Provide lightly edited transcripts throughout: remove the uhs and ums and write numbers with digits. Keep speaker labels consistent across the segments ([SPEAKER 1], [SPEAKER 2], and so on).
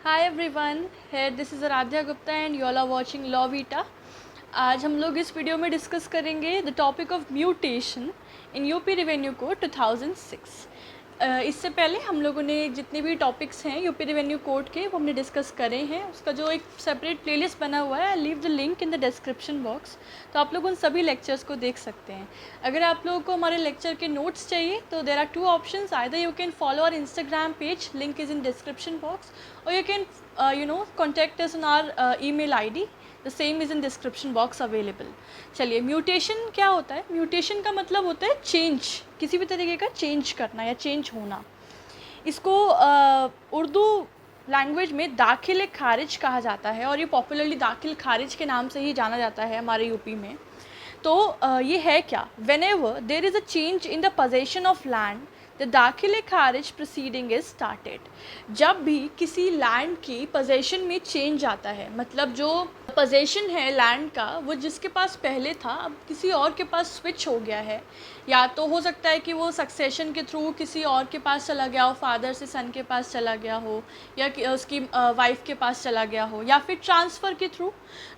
[SPEAKER 1] Hi everyone, here this is Aradhya Gupta and you all are watching Law Vita. आज हम लोग इस वीडियो में डिस्कस करेंगे the topic of mutation in UP revenue code 2006। इससे पहले हम लोगों ने जितने भी टॉपिक्स हैं यूपी रेवेन्यू कोड के वो हमने डिस्कस करे हैं। उसका जो एक सेपरेट प्लेलिस्ट बना हुआ है, I leave the link in the description box, तो आप लोग उन सभी लेक्चर्स को देख सकते हैं। अगर आप लोगों को हमारे लेक्चर के नोट्स चाहिए तो there are two options, either you can follow our Instagram page, link is in description box, or you can contact us on our email id, the same is in description box available। चलिए, mutation क्या होता है? Mutation का मतलब होता है change, किसी भी तरीके का चेंज करना या चेंज होना। इसको उर्दू लैंग्वेज में दाखिल खारिज कहा जाता है और ये पॉपुलरली दाखिल खारिज के नाम से ही जाना जाता है हमारे यूपी में। तो ये है क्या? whenever there is a change in the possession of land, the दाखिल खारिज प्रोसीडिंग इज स्टार्टेड। जब भी किसी लैंड की पोजेशन में चेंज आता है, मतलब जो पोजेशन है लैंड का वो जिसके पास पहले था अब किसी और के पास स्विच हो गया है, या तो हो सकता है कि वो सक्सेशन के थ्रू किसी और के पास चला गया हो, फादर से सन के पास चला गया हो, या उसकी वाइफ के पास चला गया हो, या फिर ट्रांसफ़र के थ्रू।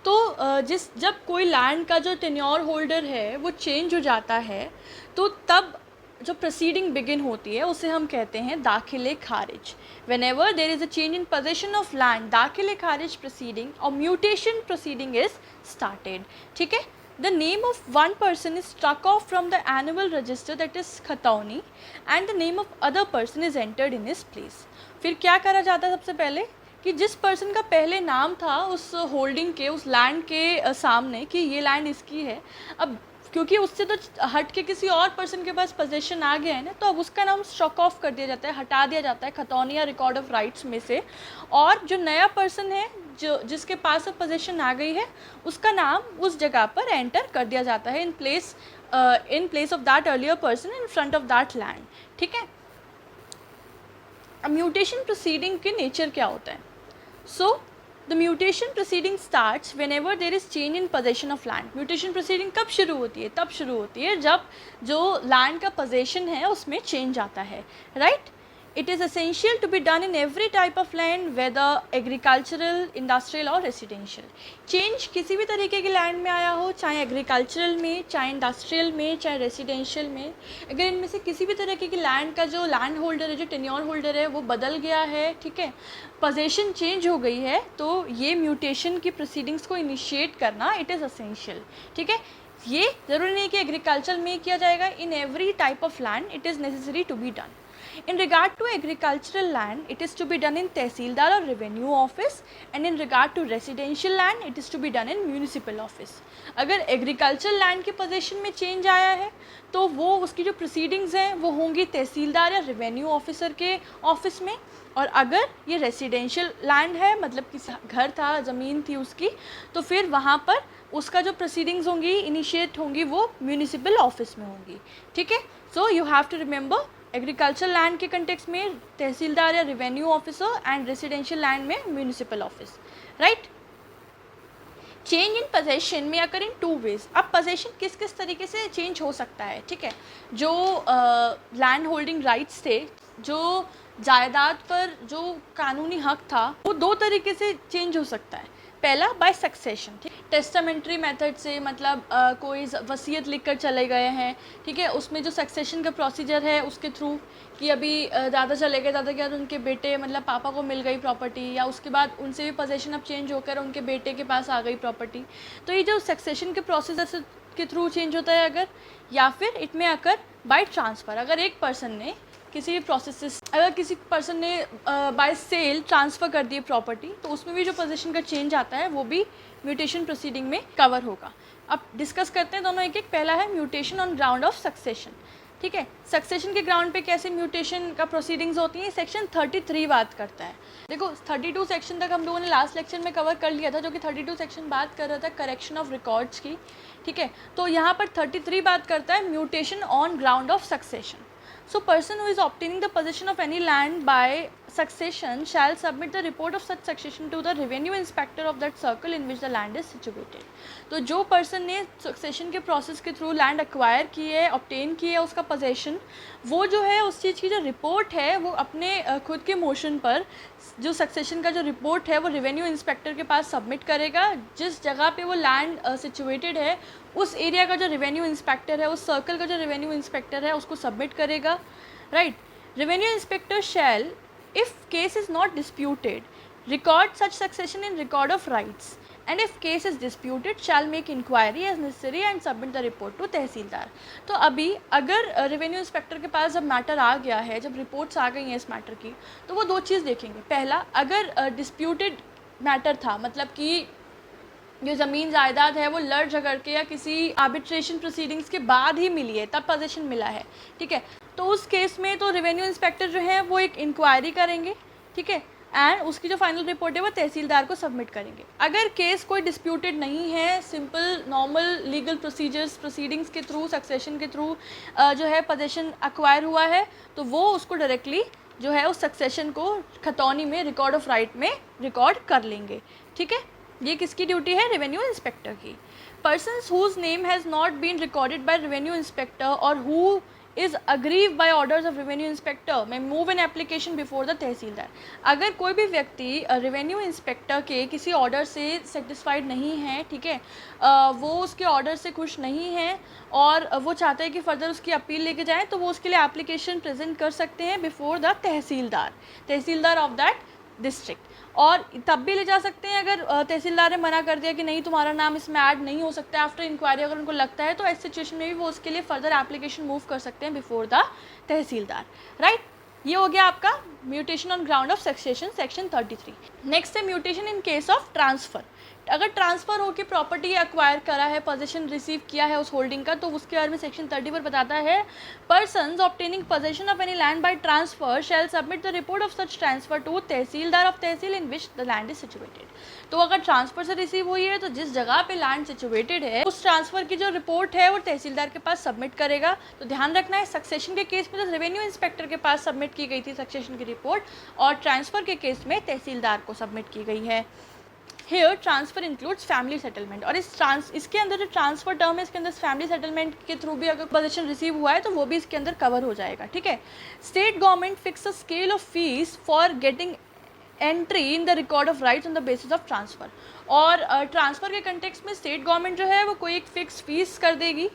[SPEAKER 1] तो जब कोई लैंड का जो टेन्योर होल्डर है वो चेंज हो जाता है, तो तब जो प्रोसीडिंग बिगिन होती है उसे हम कहते हैं दाखिल खारिज। whenever there is a change in possession of land, दाखिल खारिज proceeding or mutation proceeding is started। ठीक है। The name of one person is struck off from the annual register, that is खतौनी, and the name of other person is entered in his place। फिर क्या करा जाता है? सबसे पहले कि जिस पर्सन का पहले नाम था उस होल्डिंग के, उस लैंड के सामने कि ये लैंड इसकी है, अब क्योंकि उससे तो हट के किसी और पर्सन के पास पोजेशन आ गया है ना, तो अब उसका नाम स्ट्रक ऑफ कर दिया जाता है, हटा दिया जाता है खतौनी या रिकॉर्ड ऑफ राइट्स में से। और जो नया पर्सन है जिसके पास अब पोजेशन आ गई है, उसका नाम उस जगह पर एंटर कर दिया जाता है in place of that earlier person in front of that land. ठीक है। अब म्यूटेशन प्रोसीडिंग के नेचर क्या होता है? So the mutation proceeding starts whenever there is change in possession of land। Mutation proceeding कब शुरू होती है? तब शुरू होती है जब जो लैंड का पोजेशन है उसमें चेंज आता है, right. It is essential to be done in every type of land, whether agricultural, industrial और रेसिडेंशियल। चेंज किसी भी तरीके के लैंड में आया हो, चाहे एग्रीकल्चरल में, चाहे इंडस्ट्रियल में, चाहे रेसिडेंशियल में, अगर इनमें से किसी भी तरीके की लैंड का जो लैंड होल्डर है, जो टेन्योर होल्डर है, वो बदल गया है, ठीक है, पोजेशन चेंज हो गई है, तो ये म्यूटेशन की प्रोसीडिंग्स को इनिशिएट करना इट इज़ असेंशियल। ठीक है। ये ज़रूरी नहीं कि एग्रीकल्चर में किया जाएगा, in every type of land it is necessary to be done. In regard to agricultural land, it is to be done in तहसीलदार और revenue office, and in regard to residential land, it is to be done in municipal office। अगर agricultural land के possession में change आया है तो वो उसकी जो proceedings हैं वो होंगी तहसीलदार या revenue officer के ऑफिस में, और अगर ये रेसिडेंशियल लैंड है, मतलब किसी घर था, ज़मीन थी उसकी, तो फिर वहाँ पर उसका जो प्रोसीडिंग्स होंगी, इनिशिएट होंगी, वो म्यूनिसिपल ऑफिस में होंगी। ठीक है। So you have to remember, agriculture land के कंटेक्स्ट में तहसीलदार या revenue officer, and residential land में municipal office, right. Change in possession में अकर इन टू वेज। अब पोजेशन किस किस तरीके से चेंज हो सकता है? ठीक है। जो लैंड होल्डिंग राइट्स थे, जो जायदाद पर जो कानूनी हक था, वो दो तरीके से चेंज हो सकता है। पहला बाय सक्सेशन, ठीक, टेस्टामेंट्री मेथड से, मतलब कोई वसीयत लिखकर चले गए हैं, ठीक है, उसमें जो सक्सेशन का प्रोसीजर है उसके थ्रू कि अभी दादा चले गए, दादा के बाद उनके बेटे, मतलब पापा को मिल गई प्रॉपर्टी, या उसके बाद उनसे भी पोजेशन अब चेंज होकर उनके बेटे के पास आ गई प्रॉपर्टी, तो ये जो सक्सेशन के प्रोसीजर के थ्रू चेंज होता है अगर, या फिर इट में अकर बाय ट्रांसफ़र। अगर एक पर्सन ने किसी भी प्रोसेस, अगर किसी पर्सन ने बाय सेल ट्रांसफ़र कर दी प्रॉपर्टी, तो उसमें भी जो पोजीशन का चेंज आता है वो भी म्यूटेशन प्रोसीडिंग में कवर होगा। अब डिस्कस करते हैं दोनों एक एक। पहला है mutation on ground of succession. ठीक है। सक्सेशन के ग्राउंड पे कैसे म्यूटेशन का प्रोसीडिंग्स होती हैं, सेक्शन 33 बात करता है। देखो, 32 सेक्शन तक हम लोगों ने लास्ट लेक्चर में कवर कर लिया था, जो कि 32 सेक्शन बात कर रहा था करेक्शन ऑफ रिकॉर्ड्स की। ठीक है। तो यहाँ पर 33 बात करता है mutation on ground of succession. So person who is obtaining the possession of any land by succession shall submit the report of such succession to the revenue inspector of that circle in which the land is situated. तो जो person ने succession के process के through land acquire की है, obtain की है उसका पोजेशन, वो जो है उस चीज़ की जो रिपोर्ट है वो अपने खुद के मोशन पर जो सक्सेशन का जो रिपोर्ट है वो रेवेन्यू इंस्पेक्टर के पास सबमिट करेगा. जिस जगह पे वो लैंड सिचुएटेड है उस एरिया का जो रेवेन्यू इंस्पेक्टर है, उस सर्कल का जो रेवेन्यू इंस्पेक्टर है उसको सबमिट करेगा. Right. Revenue inspector shall, if case is not disputed, record such succession in record of rights, and if case is disputed shall make inquiry as necessary and submit the report to तहसीलदार. तो अभी अगर revenue inspector के पास जब matter आ गया है, जब reports आ गई हैं इस मैटर की, तो वो दो चीज़ देखेंगे. पहला, अगर डिस्प्यूटेड मैटर था, मतलब कि जो ज़मीन जायदाद है वो लड़ झगड़ के या किसी आर्बिट्रेशन प्रोसीडिंग्स के बाद ही मिली है, तब पोजीशन मिला है, ठीक है, तो उस केस में तो रेवेन्यू इंस्पेक्टर जो है वो एक इंक्वायरी करेंगे, ठीक है, एंड उसकी जो फाइनल रिपोर्ट है वो तहसीलदार को सबमिट करेंगे. अगर केस कोई डिस्प्यूटेड नहीं है, सिंपल नॉर्मल लीगल प्रोसीडिंग्स के थ्रू, सक्सेशन के थ्रू जो है पोजीशन एक्वायर हुआ है, तो वो उसको डायरेक्टली जो है उस सक्सेशन को खतौनी में रिकॉर्ड ऑफ राइट में रिकॉर्ड कर लेंगे. ठीक है, ये किसकी ड्यूटी है? रेवेन्यू इंस्पेक्टर की. persons whose name has not been recorded by revenue inspector or who is aggrieved by orders of revenue inspector may move an application before the तहसीलदार. अगर कोई भी व्यक्ति रेवेन्यू इंस्पेक्टर के किसी ऑर्डर से satisfied नहीं है, ठीक है, वो उसके ऑर्डर से खुश नहीं है और वो चाहते हैं कि फर्दर उसकी अपील लेके जाएं, तो वो उसके लिए एप्लीकेशन प्रेजेंट कर सकते हैं before the tehsildar of that district. और तब भी ले जा सकते हैं अगर तहसीलदार ने मना कर दिया कि नहीं तुम्हारा नाम इसमें ऐड नहीं हो सकता है. आफ्टर इंक्वायरी अगर उनको लगता है तो ऐसी सिचुएशन में भी वो उसके लिए फर्दर एप्लीकेशन मूव कर सकते हैं बिफोर द तहसीलदार. राइट, ये हो गया आपका mutation on ground of succession section 33. Next है mutation in case of transfer. अगर ट्रांसफ़र होकर प्रॉपर्टी एक्वायर करा है, पोजीशन रिसीव किया है उस होल्डिंग का, तो उसके बारे में सेक्शन 30 पर बताता है persons obtaining position of any land by transfer shall submit the report of such transfer to tehsildar of tehsil in which the land is situated. तो अगर ट्रांसफ़र से रिसीव हुई है तो जिस जगह पे लैंड सिचुएटेड है उस ट्रांसफ़र की जो रिपोर्ट है वो तहसीलदार के पास सबमिट करेगा. तो ध्यान रखना है, सक्सेशन के केस में तो रेवेन्यू इंस्पेक्टर के पास सबमिट की गई थी सक्सेशन की रिपोर्ट, और ट्रांसफ़र के केस में तहसीलदार को सबमिट की गई है. Here transfer includes family settlement, और इसके अंदर जो ट्रांसफ़र टर्म है इसके अंदर फैमिली सेटलमेंट के थ्रू भी अगर पोजीशन रिसीव हुआ है तो वो भी इसके अंदर कवर हो जाएगा. ठीक है. State government fix a scale of fees for getting entry in the record of rights on the basis of transfer. और ट्रांसफ़र के कंटेक्स्ट में स्टेट गवर्नमेंट जो है वो कोई एक फ़िक्स फ़ीस कर देगी,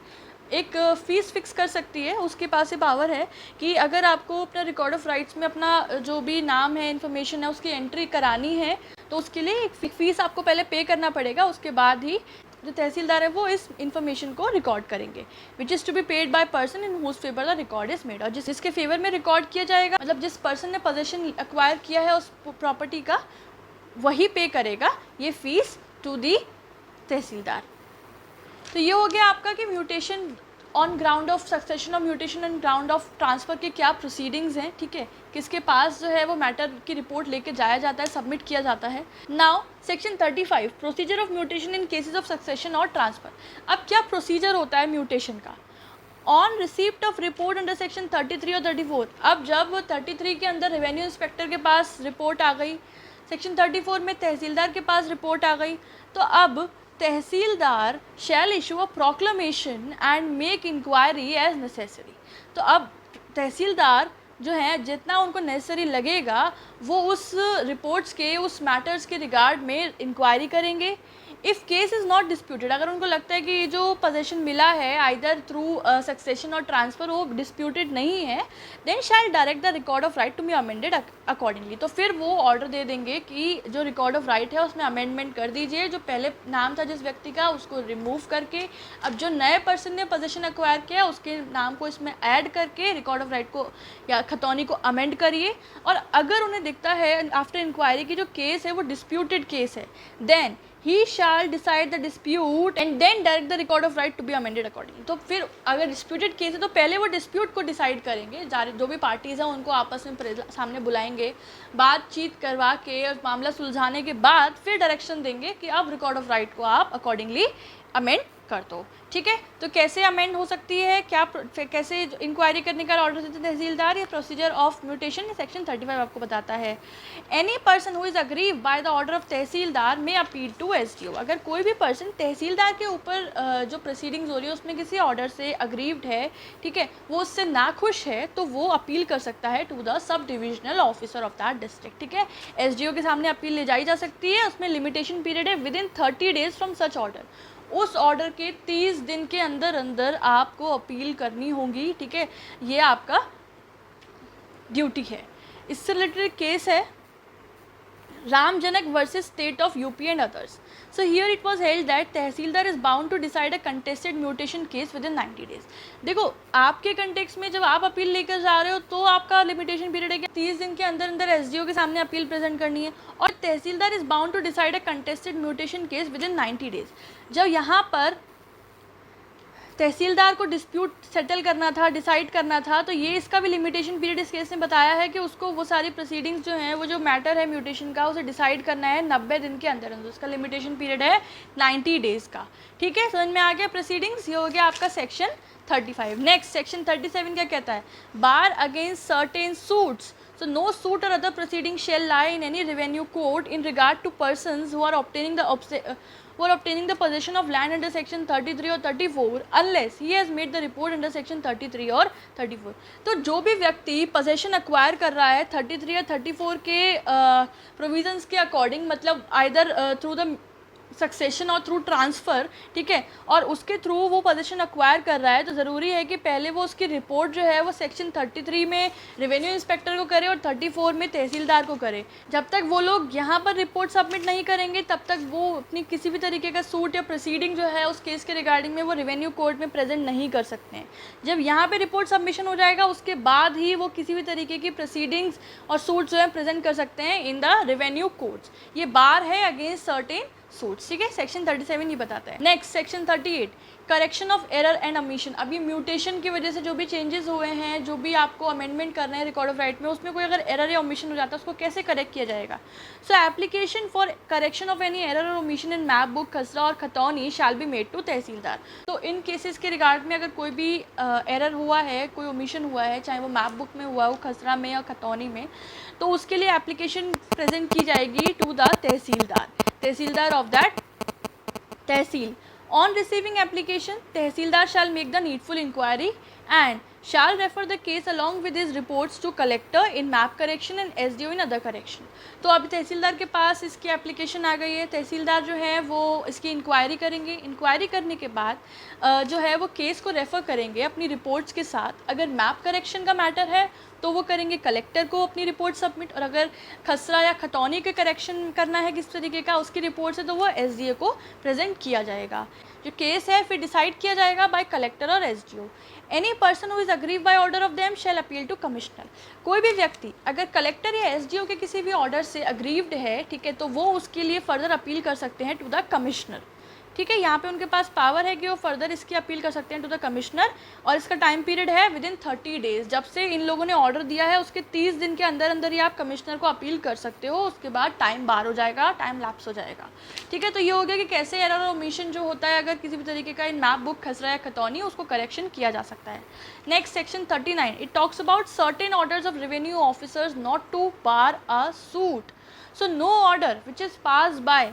[SPEAKER 1] एक फ़ीस फिक्स कर सकती है. उसके पास ये पावर है कि अगर आपको अपना रिकॉर्ड ऑफ राइट्स में अपना जो भी नाम है, इन्फॉर्मेशन है, उसकी एंट्री करानी है तो उसके लिए एक फ़ीस आपको पहले पे करना पड़ेगा. उसके बाद ही जो तहसीलदार है वो इस इन्फॉर्मेशन को रिकॉर्ड करेंगे, which is to be paid by person in whose favour the record is made. और जिसके फेवर में रिकॉर्ड किया जाएगा, मतलब जिस पर्सन ने पोजीशन एक्वायर किया है उस प्रॉपर्टी का, वही पे करेगा ये फ़ीस टू दी तहसीलदार. तो ये हो गया आपका कि mutation on ground of succession और mutation on ground of transfer के क्या प्रोसीडिंग्स हैं. ठीक है, किसके पास जो है वो मैटर की रिपोर्ट लेके जाया जाता है, सबमिट किया जाता है. Now section 35 procedure of mutation in cases of succession और ट्रांसफ़र. अब क्या प्रोसीजर होता है म्यूटेशन का? On receipt of report under section 33 और 34. अब जब 33 के अंदर रेवेन्यू इंस्पेक्टर के पास रिपोर्ट आ गई, सेक्शन 34 में तहसीलदार के पास रिपोर्ट आ गई, तो अब tehsildar shall issue a proclamation and make inquiry as necessary. तो अब तहसीलदार जो है जितना उनको नेसेसरी लगेगा वो उस रिपोर्ट्स के, उस मैटर्स के रिगार्ड में इंक्वायरी करेंगे. If case is not disputed, अगर उनको लगता है कि जो पोजीशन मिला है आइदर थ्रू सक्सेशन और ट्रांसफ़र वो डिस्प्यूटेड नहीं है, then shall direct the record of right to be amended accordingly. तो फिर वो ऑर्डर दे देंगे कि जो रिकॉर्ड ऑफ राइट है उसमें अमेंडमेंट कर दीजिए. जो पहले नाम था जिस व्यक्ति का उसको रिमूव करके अब जो नए पर्सन ने पोजीशन एक्वायर किया उसके नाम को इसमें ऐड करके रिकॉर्ड ऑफ राइट को या खतौनी को अमेंड करिए. और अगर उन्हें दिखता है आफ्टर इंक्वायरी की जो केस है वो डिस्प्यूटेड केस है, then he shall decide the dispute and then direct the record of right to be amended accordingly. तो फिर अगर डिस्प्यूटेड केस है तो पहले वो डिस्प्यूट को डिसाइड करेंगे, जो भी पार्टीज़ हैं उनको आपस में सामने बुलाएंगे, बातचीत करवा के और मामला सुलझाने के बाद फिर डायरेक्शन देंगे कि अब रिकॉर्ड ऑफ राइट को आप अकॉर्डिंगली अमेंड कर दो। ठीक है, तो कैसे अमेंड हो सकती है, क्या कैसे इंक्वायरी करने का ऑर्डर देते तहसीलदार, ये प्रोसीजर ऑफ म्यूटेशन सेक्शन 35 आपको बताता है। Any person who is aggrieved by the order of tehsildar में अपील टू एसडीओ। अगर कोई भी पर्सन तहसीलदार के ऊपर जो प्रोसीडिंग्स हो रही है उसमें किसी ऑर्डर से अग्रीव्ड है, ठीक है, वो उससे नाखुश है, तो वो अपील कर सकता है to the sub divisional officer of that district. ठीक है, एसडीओ के सामने अपील ले जाई जा सकती है, उसमें लिमिटेशन पीरियड है with in 30 days from such order. उस ऑर्डर के 30 दिन के अंदर अंदर आपको अपील करनी होगी। ठीक है, ये आपका ड्यूटी है। इससे रिलेटेड केस है Ramjanak versus state of UP and others. So here it was held that tehsildar is bound to decide a contested mutation case within 90 days। देखो, आपके कंटेक्स्ट में जब आप अपील लेकर जा रहे हो तो आपका लिमिटेशन पीरियड है कि 30 दिन के अंदर अंदर एसडीओ के सामने अपील प्रेजेंट करनी है, और tehsildar is bound to decide a contested mutation case within 90 days. जब यहाँ पर तहसीलदार को डिस्प्यूट सेटल करना था, डिसाइड करना था, तो ये इसका भी लिमिटेशन पीरियड इस केस में बताया है कि उसको वो सारी प्रोसीडिंग्स जो हैं, वो जो मैटर है म्यूटेशन का, उसे डिसाइड करना है 90 दिन के अंदर अंदर। उसका लिमिटेशन पीरियड है 90 डेज़ का। ठीक है, समझ में आ गया प्रोसीडिंग्स। ये हो गया आपका सेक्शन 35। नेक्स्ट सेक्शन 37 क्या कहता है? Bar against certain suits. So no suit or other proceeding shall lie in any revenue court in regard to persons who are obtaining the possession of land under section 33 और 34 unless he has made the report under section 33 और 34। तो जो भी व्यक्ति possession acquire कर रहा है 33 या 34 के प्रोविजंस के अकॉर्डिंग, मतलब आइदर थ्रू द सक्सेशन और थ्रू ट्रांसफ़र, ठीक है, और उसके थ्रू वो पोजीशन एक्वायर कर रहा है, तो ज़रूरी है कि पहले वो उसकी रिपोर्ट जो है वो सेक्शन 33 में रेवेन्यू इंस्पेक्टर को करे और 34 में तहसीलदार को करे। जब तक वो लोग यहाँ पर रिपोर्ट सबमिट नहीं करेंगे तब तक वो अपनी किसी भी तरीके का सूट या प्रोसीडिंग जो है उस केस के रिगार्डिंग में वो रेवेन्यू कोर्ट में प्रेजेंट नहीं कर सकते हैं। जब यहाँ पर रिपोर्ट सबमिशन हो जाएगा उसके बाद ही वो किसी भी तरीके की प्रोसीडिंग्स और सूट जो है प्रेजेंट कर सकते हैं इन द रेवेन्यू कोर्ट्स। ये बार है अगेंस्ट सर्टेन सूट्स। ठीक है, सेक्शन 37 ये बताता है। Next section 38, correction of error and emission. अभी म्यूटेशन की वजह से जो भी चेंजेस हुए हैं, जो भी आपको अमेंडमेंट करना है रिकॉर्ड ऑफ राइट में, उसमें कोई अगर एरर या ओमिशन हो जाता है उसको कैसे करेक्ट किया जाएगा। सो application for correction of any error और ओमिशन इन मैप बुक, खसरा और खतौनी शैल बी मेड टू तहसीलदार। तो इन केसेस के रिगार्ड में अगर कोई भी एरर हुआ है, कोई ओमिशन हुआ है, चाहे वो मैप बुक में हुआ हो, खसरा में या खतौनी में, तो उसके लिए एप्लीकेशन प्रेजेंट की जाएगी to the tehsildar of that tehsil. On receiving application, tehsildar shall make the needful inquiry and shall refer the case along with his reports to collector in map correction and SDO in other correction। तो अभी तहसीलदार के पास इसकी application आ गई है, तहसीलदार जो है वो इसकी इंक्वायरी करेंगे। इंक्वायरी करने के बाद जो है वो केस को रेफ़र करेंगे अपनी रिपोर्ट्स के साथ। अगर मैप करेक्शन का मैटर है तो वो करेंगे कलेक्टर को अपनी रिपोर्ट सबमिट, और अगर खसरा या खतौनी के करेक्शन करना है किस तरीके का उसकी रिपोर्ट से, तो वो एसडीओ को प्रेजेंट किया जाएगा। जो केस है फिर डिसाइड किया जाएगा बाय कलेक्टर और SDO. Any person who is aggrieved by order of them shall appeal to commissioner. कोई भी व्यक्ति अगर कलेक्टर या एसडीओ के किसी भी ऑर्डर से अग्रीव्ड है, ठीक है, तो वो उसके लिए फर्दर अपील कर सकते हैं टू द कमिश्नर। ठीक है, यहाँ पे उनके पास पावर है कि वो फर्दर इसकी अपील कर सकते हैं टू द कमिश्नर, और इसका टाइम पीरियड है विद इन 30 डेज़। जब से इन लोगों ने ऑर्डर दिया है उसके 30 दिन के अंदर अंदर ही आप कमिश्नर को अपील कर सकते हो, उसके बाद टाइम बार हो जाएगा, टाइम लैप्स हो जाएगा। ठीक है, तो ये हो गया कि कैसे एरर और ओमिशन जो होता है अगर किसी भी तरीके का इन मैप बुक, खसरा या खतौनी, उसको करेक्शन किया जा सकता है। Next section 39, it talks about certain orders of revenue officers not to bar a suit. So no order which is pass by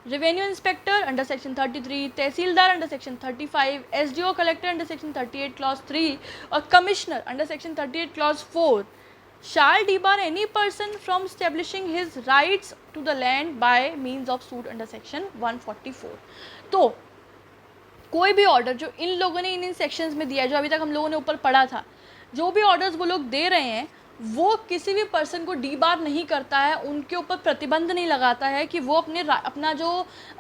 [SPEAKER 1] revenue inspector under section 33, tehsildar under section 35, SDO collector under section 38 clause 3 और commissioner under section 38 clause 4 shall debar any person from establishing his rights to the land by means of suit under section 144। तो कोई भी order जो इन लोगों ने इन sections में दिया है, जो अभी तक हम लोगों ने ऊपर पढ़ा था, जो भी ऑर्डर्स वो लोग दे रहे हैं वो किसी भी पर्सन को डीबार नहीं करता है, उनके ऊपर प्रतिबंध नहीं लगाता है कि वो अपना जो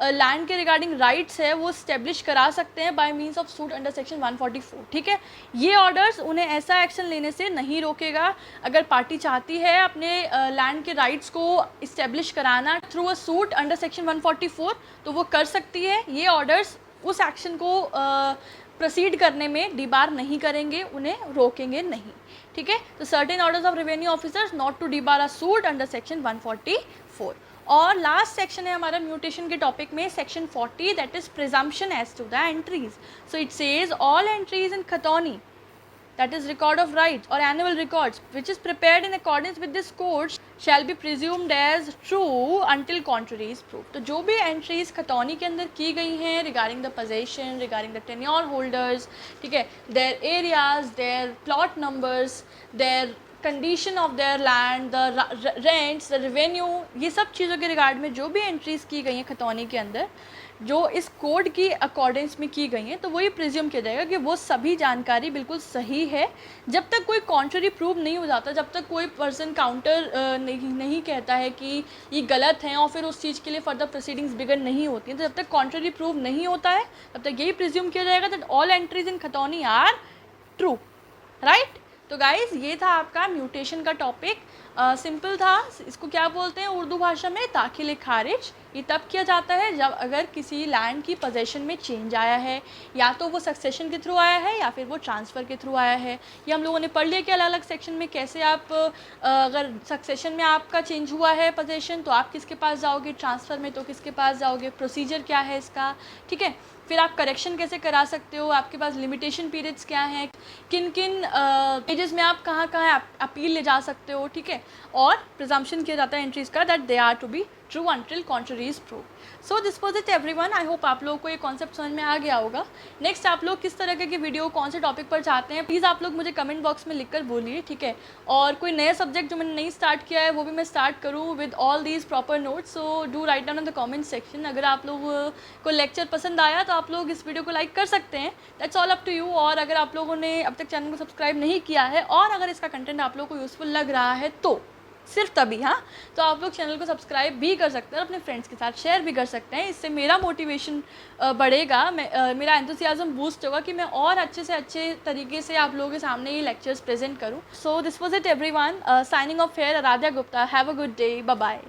[SPEAKER 1] लैंड के रिगार्डिंग राइट्स है वो स्टेब्लिश करा सकते हैं by means of suit under section 144। ठीक है, ये ऑर्डर्स उन्हें ऐसा एक्शन लेने से नहीं रोकेगा। अगर पार्टी चाहती है अपने लैंड के राइट्स को इस्टेब्लिश कराना through a suit under section 144 तो वो कर सकती है। ये ऑर्डर्स उस एक्शन को प्रोसीड करने में डीबार नहीं करेंगे, उन्हें रोकेंगे नहीं। ठीक है, तो certain orders of revenue officers not to debar a suit under section 144। और लास्ट सेक्शन है हमारा म्यूटेशन के टॉपिक में section 40, that is presumption as to the entries. So it says all entries in khatauni, that is record of rights or annual records which is prepared in accordance with this code shall be presumed as true until contrary is proved. तो जो भी entries खतौनी के अंदर की गई हैं regarding the possession, regarding the tenure holders, ठीक है, their areas, their plot numbers, their condition of their land, the rents, the revenue, ये सब चीज़ों के रिगार्ड में जो भी एंट्रीज़ की गई हैं खतौनी के अंदर जो इस कोड की अकॉर्डेंस में की गई हैं, तो वही प्रिज्यूम किया जाएगा कि वो सभी जानकारी बिल्कुल सही है. जब तक कोई कॉन्ट्ररी प्रूव नहीं हो जाता, जब तक कोई पर्सन काउंटर नहीं कहता है कि ये गलत है और फिर उस चीज़ के लिए फर्दर प्रोसीडिंग्स बिगड़ नहीं होती हैं, तो जब तक कॉन्ट्ररी प्रूव नहीं होता है तब तक यही प्रिज्यूम किया जाएगा दैट ऑल एंट्रीज इन खतौनी आर ट्रू. राइट. तो गाइज़ ये था आपका म्यूटेशन का टॉपिक. सिंपल था. इसको क्या बोलते हैं उर्दू भाषा में? दाखिल खारिज. ये तब किया जाता है जब अगर किसी लैंड की पोजेशन में चेंज आया है, या तो वो सक्सेशन के थ्रू आया है या फिर वो ट्रांसफ़र के थ्रू आया है. ये हम लोगों ने पढ़ लिया कि अलग अलग सेक्शन में कैसे आप अगर सक्सेशन में आपका चेंज हुआ है पोजेशन तो आप किसके पास जाओगे, ट्रांसफ़र में तो किसके पास जाओगे, प्रोसीजर क्या है इसका. ठीक है. फिर आप करेक्शन कैसे करा सकते हो, आपके पास लिमिटेशन पीरियड्स क्या हैं, किन किन एजेस में आप कहाँ कहाँ अपील ले जा सकते हो. ठीक है. और प्रिजम्पशन किया जाता है एंट्रीज़ का that they are to be true until contrary is proved. So this was it everyone. I hope आप लोगों को ये कॉन्सेप्ट समझ में आ गया होगा. नेक्स्ट आप लोग किस तरह की वीडियो कौन से टॉपिक पर चाहते हैं प्लीज़ आप लोग मुझे कमेंट बॉक्स में लिखकर बोलिए. ठीक है. और कोई नया सब्जेक्ट जो मैंने नहीं स्टार्ट किया है वो भी मैं स्टार्ट करूँ with all these proper notes. So do write down in the comment section. अगर आप लोग को लेक्चर पसंद आया तो आप लोग इस वीडियो को लाइक कर सकते हैं. That's all up to you. और अगर आप लोगों ने अब तक चैनल को सब्सक्राइब नहीं किया है और अगर इसका कंटेंट आप लोग को यूज़फुल लग रहा है तो सिर्फ तभी, हाँ, तो आप लोग चैनल को सब्सक्राइब भी कर सकते हैं और अपने फ्रेंड्स के साथ शेयर भी कर सकते हैं. इससे मेरा मोटिवेशन बढ़ेगा, मेरा एंथुसियाज्म बूस्ट होगा कि मैं और अच्छे से अच्छे तरीके से आप लोगों के सामने ये लेक्चर्स प्रेजेंट करूँ. So this was it everyone. Signing off here, Aaradhya Gupta. Have a good day. Bye bye.